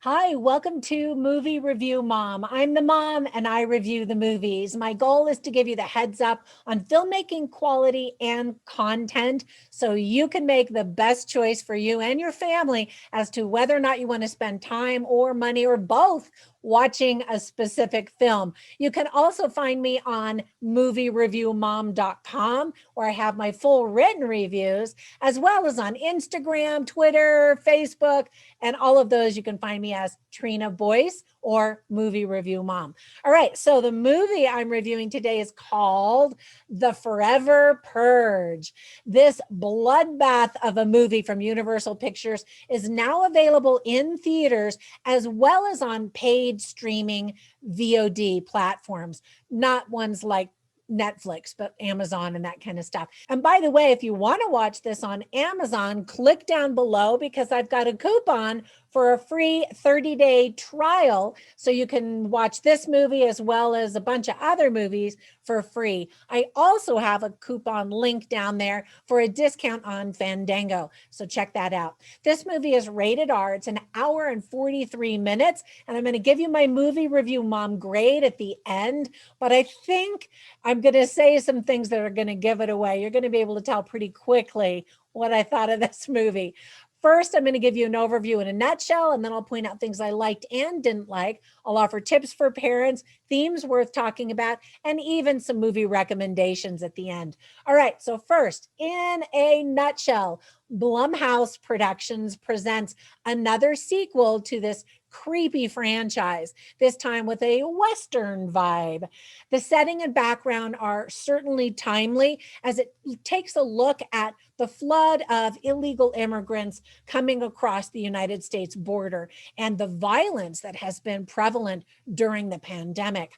Hi, welcome to Movie Review Mom. I'm the mom and I review the movies. My goal is to give you the heads up on filmmaking quality and content so you can make the best choice for you and your family as to whether or not you want to spend time or money or both watching a specific film. You can also find me on moviereviewmom.com where I have my full written reviews, as well as on Instagram, Twitter, Facebook, and all of those you can find me as Trina Boice or Movie Review Mom. All right, so the movie I'm reviewing today is called The Forever Purge. This bloodbath of a movie from Universal Pictures is now available in theaters as well as on paid streaming VOD platforms, not ones like Netflix, but Amazon and that kind of stuff. And by the way, if you want to watch this on Amazon, click down below because I've got a coupon for a free 30-day trial. So you can watch this movie as well as a bunch of other movies for free. I also have a coupon link down there for a discount on Fandango. So check that out. This movie is rated R. It's an hour and 43 minutes. And I'm going to give you my movie review mom grade at the end. But I think I'm going to say some things that are going to give it away. You're going to be able to tell pretty quickly what I thought of this movie. First, I'm going to give you an overview in a nutshell, and then I'll point out things I liked and didn't like. I'll offer tips for parents, themes worth talking about, and even some movie recommendations at the end. All right, so first, in a nutshell, Blumhouse Productions presents another sequel to this creepy franchise, this time with a Western vibe. The setting and background are certainly timely as it takes a look at the flood of illegal immigrants coming across the United States border and the violence that has been prevalent during the pandemic.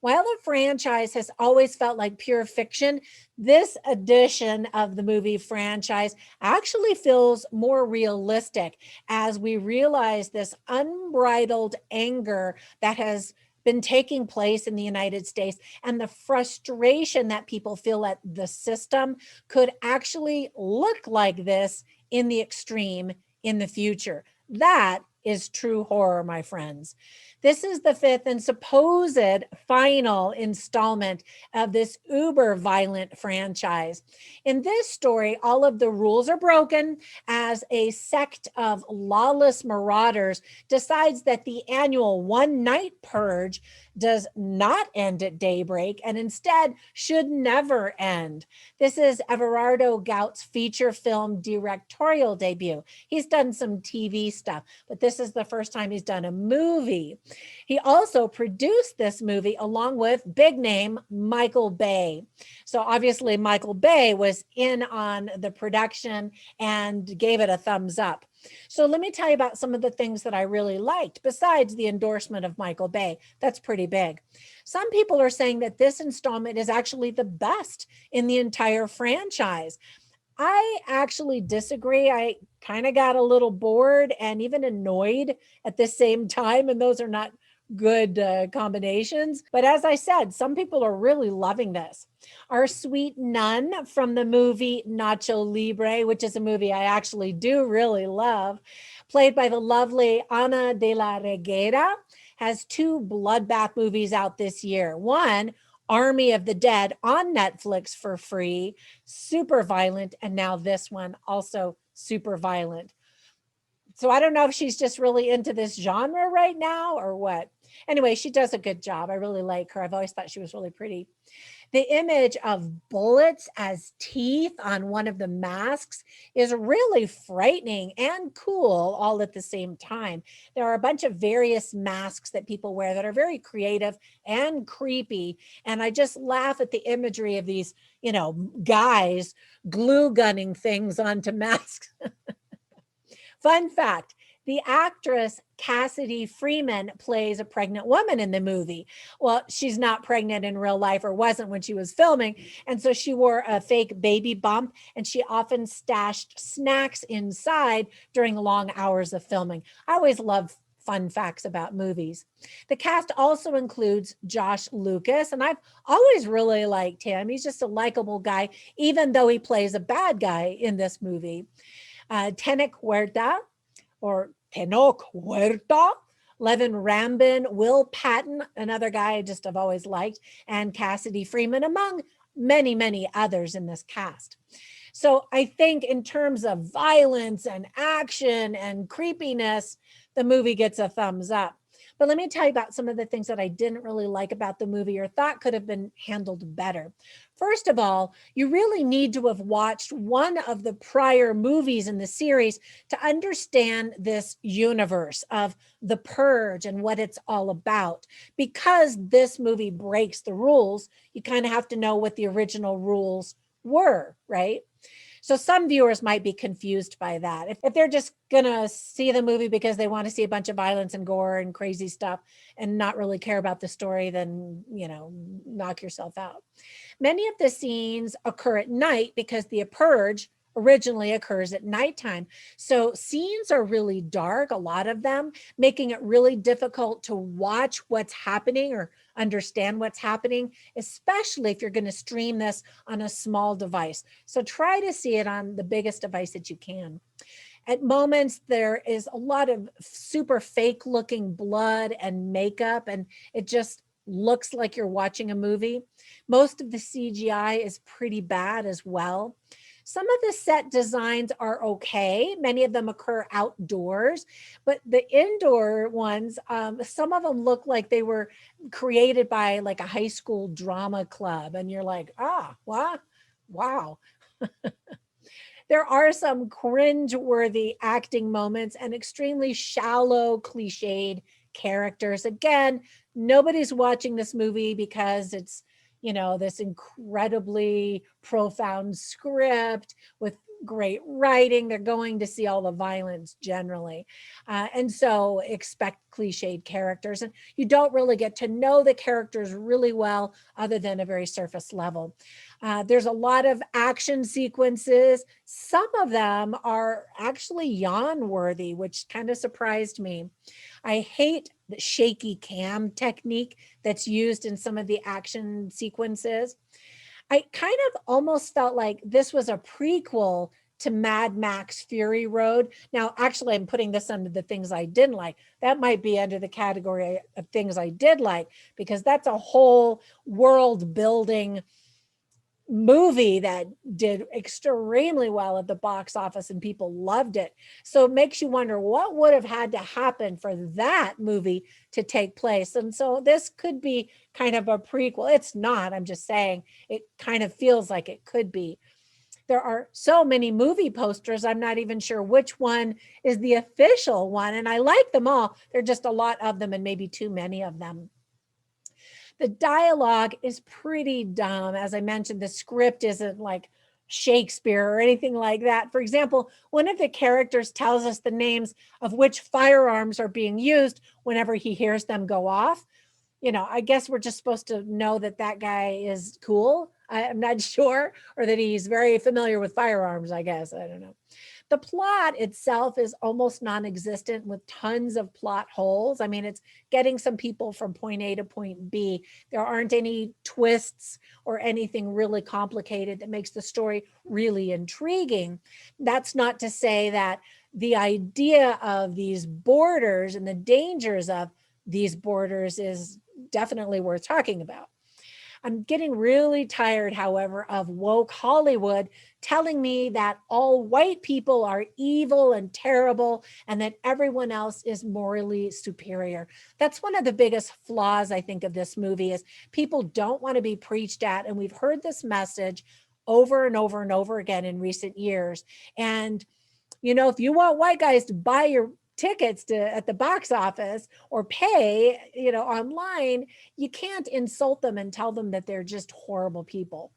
While the franchise has always felt like pure fiction, this edition of the movie franchise actually feels more realistic as we realize this unbridled anger that has been taking place in the United States and the frustration that people feel at the system could actually look like this in the extreme in the future. That is true horror, my friends. This is the fifth and supposed final installment of this uber violent franchise. In this story, all of the rules are broken as a sect of lawless marauders decides that the annual one night purge does not end at daybreak and instead should never end. This is Everardo Gout's feature film directorial debut. He's done some TV stuff, but this is the first time he's done a movie. He also produced this movie along with big name Michael Bay. So obviously Michael Bay was in on the production and gave it a thumbs up. So let me tell you about some of the things that I really liked besides the endorsement of Michael Bay. That's pretty big. Some people are saying that this installment is actually the best in the entire franchise. I actually disagree. I kind of got a little bored and even annoyed at the same time, and those are not good combinations. But as I said, some people are really loving this. Our sweet nun from the movie Nacho Libre, which is a movie I actually do really love, played by the lovely Ana de la Reguera, has two bloodbath movies out this year. One, Army of the Dead on Netflix for free, super violent, and now this one also super violent. So I don't know if she's just really into this genre right now or what. Anyway, she does a good job. I really like her. I've always thought she was really pretty. The image of bullets as teeth on one of the masks is really frightening and cool all at the same time. There are a bunch of various masks that people wear that are very creative and creepy. And I just laugh at the imagery of these, guys glue gunning things onto masks. Fun fact, the actress Cassidy Freeman plays a pregnant woman in the movie. Well, she's not pregnant in real life or wasn't when she was filming. And so she wore a fake baby bump and she often stashed snacks inside during long hours of filming. I always love fun facts about movies. The cast also includes Josh Lucas, and I've always really liked him. He's just a likable guy, even though he plays a bad guy in this movie. Tenoch Huerta, or Tenoch Huerta, Levin Rambin, Will Patton, another guy I just have always liked, and Cassidy Freeman, among many, many others in this cast. So I think in terms of violence and action and creepiness, the movie gets a thumbs up. But let me tell you about some of the things that I didn't really like about the movie or thought could have been handled better. First of all, you really need to have watched one of the prior movies in the series to understand this universe of the Purge and what it's all about. Because this movie breaks the rules, you kind of have to know what the original rules were, right? So some viewers might be confused by that. If they're just going to see the movie because they want to see a bunch of violence and gore and crazy stuff and not really care about the story, then, knock yourself out. Many of the scenes occur at night because the Purge originally occurs at nighttime. So scenes are really dark, a lot of them, making it really difficult to watch what's happening or understand what's happening, especially if you're going to stream this on a small device. So try to see it on the biggest device that you can. At moments, there is a lot of super fake looking blood and makeup, and it just looks like you're watching a movie. Most of the CGI is pretty bad as well. Some of the set designs are okay. Many of them occur outdoors, but the indoor ones, some of them look like they were created by like a high school drama club. And you're like, what? Wow. There are some cringe-worthy acting moments and extremely shallow, cliched characters. Again, nobody's watching this movie because it's, this incredibly profound script with great writing. They're going to see all the violence generally. And so expect cliched characters. And you don't really get to know the characters really well other than a very surface level. There's a lot of action sequences. Some of them are actually yawn worthy, which kind of surprised me. I hate the shaky cam technique that's used in some of the action sequences. I kind of almost felt like this was a prequel to Mad Max Fury Road. Now, actually, I'm putting this under the things I didn't like. That might be under the category of things I did like, because that's a whole world building movie that did extremely well at the box office and people loved it. So it makes you wonder what would have had to happen for that movie to take place. And so this could be kind of a prequel. It's not, I'm just saying it kind of feels like it could be. There are so many movie posters, I'm not even sure which one is the official one. And I like them all. There are just a lot of them and maybe too many of them. The dialogue is pretty dumb. As I mentioned, the script isn't like Shakespeare or anything like that. For example, one of the characters tells us the names of which firearms are being used whenever he hears them go off. I guess we're just supposed to know that that guy is cool. I'm not sure, or that he's very familiar with firearms, I guess. I don't know. The plot itself is almost non-existent with tons of plot holes. I mean, it's getting some people from point A to point B. There aren't any twists or anything really complicated that makes the story really intriguing. That's not to say that the idea of these borders and the dangers of these borders is definitely worth talking about. I'm getting really tired, however, of woke Hollywood telling me that all white people are evil and terrible and that everyone else is morally superior. That's one of the biggest flaws, I think, of this movie is people don't want to be preached at. And we've heard this message over and over and over again in recent years. And, if you want white guys to buy your tickets at the box office or pay, online, you can't insult them and tell them that they're just horrible people.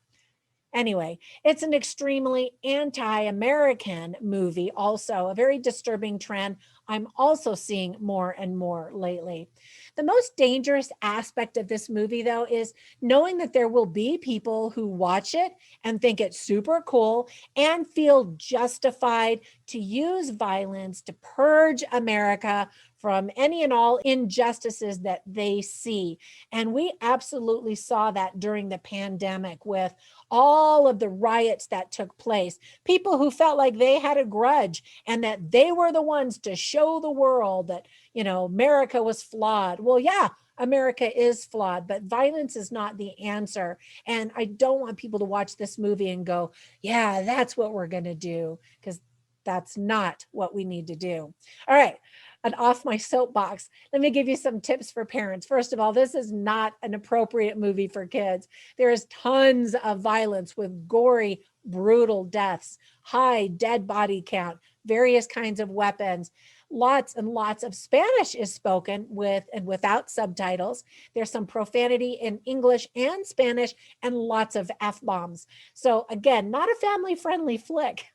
Anyway, it's an extremely anti-American movie, also a very disturbing trend I'm also seeing more and more lately. The most dangerous aspect of this movie, though, is knowing that there will be people who watch it and think it's super cool and feel justified to use violence to purge America from any and all injustices that they see. And we absolutely saw that during the pandemic with all of the riots that took place. People who felt like they had a grudge and that they were the ones to show show the world that, America was flawed. Well, yeah, America is flawed, but violence is not the answer. And I don't want people to watch this movie and go, yeah, that's what we're going to do, because that's not what we need to do. All right. And off my soapbox, let me give you some tips for parents. First of all, this is not an appropriate movie for kids. There is tons of violence with gory, brutal deaths, high dead body count, various kinds of weapons. Lots and lots of Spanish is spoken with and without subtitles. There's some profanity in English and Spanish, and lots of F-bombs. So again, not a family-friendly flick.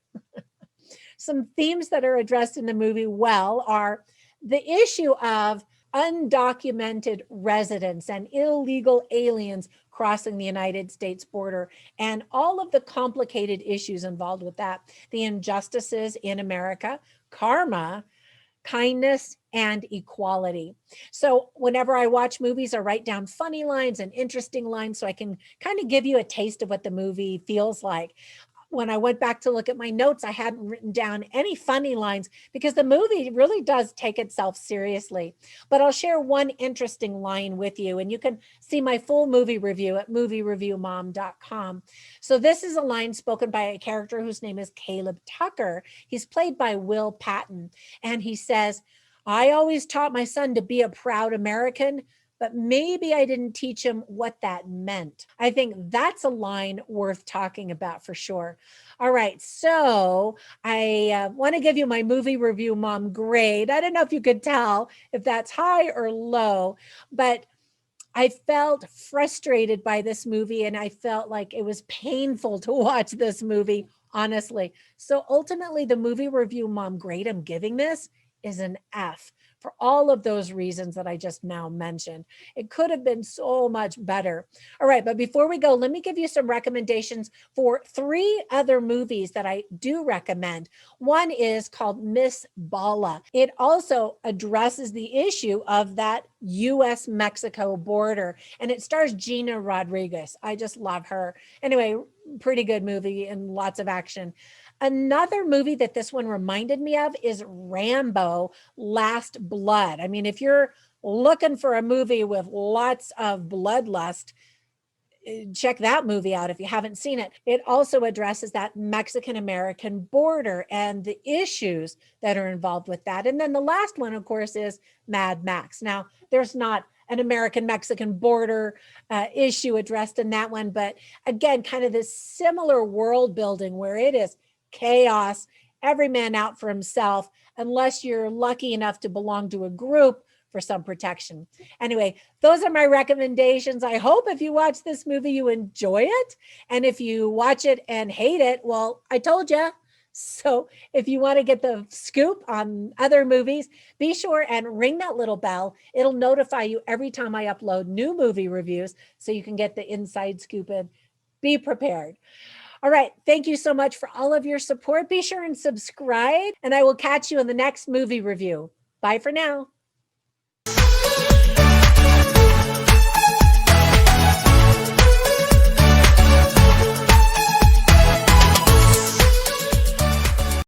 Some themes that are addressed in the movie are the issue of undocumented residents and illegal aliens crossing the United States border, and all of the complicated issues involved with that, the injustices in America, karma, kindness, and equality. So whenever I watch movies, I write down funny lines and interesting lines so I can kind of give you a taste of what the movie feels like. When I went back to look at my notes, I hadn't written down any funny lines because the movie really does take itself seriously. But I'll share one interesting line with you, and you can see my full movie review at moviereviewmom.com. So this is a line spoken by a character whose name is Caleb Tucker. He's played by Will Patton, and he says, "I always taught my son to be a proud American, but maybe I didn't teach him what that meant." I think that's a line worth talking about for sure. All right, so I want to give you my movie review mom grade. I don't know if you could tell if that's high or low, but I felt frustrated by this movie, and I felt like it was painful to watch this movie, honestly. So ultimately, the movie review mom grade I'm giving this is an F, for all of those reasons that I just now mentioned. It could have been so much better. All right, but before we go, let me give you some recommendations for 3 other movies that I do recommend. One is called Miss Bala. It also addresses the issue of that US-Mexico border, and it stars Gina Rodriguez. I just love her. Anyway, pretty good movie and lots of action. Another movie that this one reminded me of is Rambo: Last Blood. I mean, if you're looking for a movie with lots of bloodlust, check that movie out if you haven't seen it. It also addresses that Mexican-American border and the issues that are involved with that. And then the last one, of course, is Mad Max. Now, there's not an American-Mexican border issue addressed in that one, but again, kind of this similar world building where it is chaos, every man out for himself, unless you're lucky enough to belong to a group for some protection. Anyway, those are my recommendations. I hope if you watch this movie, you enjoy it. And if you watch it and hate it, well, I told you. So if you want to get the scoop on other movies, be sure and ring that little bell. It'll notify you every time I upload new movie reviews so you can get the inside scoop and be prepared. All right. Thank you so much for all of your support. Be sure and subscribe, and I will catch you in the next movie review. Bye for now.